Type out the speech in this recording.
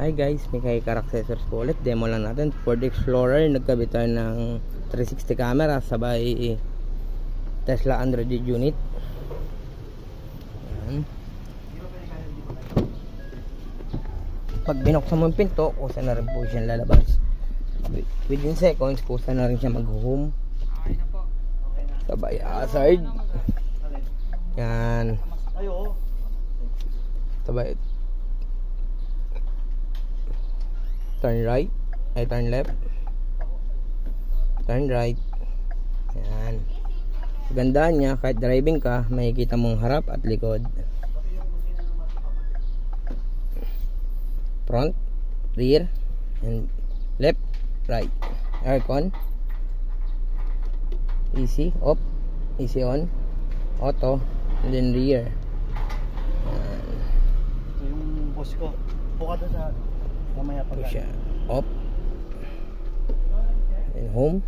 Hi guys, may car accessories po ulit. Demo lang natin. Ford Explorer, nagkabit tayo ng 360 camera sabay Tesla Android unit. Ayan. Pag binuksan mo yung pinto, kusa na rin po siya lalabas. Within seconds, kusa na rin siya mag-home. Sabay hazard. Yan. Sabay turn right, ay turn left, turn right. Yan. Gandaan niya, kahit driving ka, makikita mong harap at likod. Front, rear, and left, right. Aircon, easy off, easy on, auto, and then rear. Yan. Ito yung boss ko. Buka doon sa mamaya pag Push off, and home.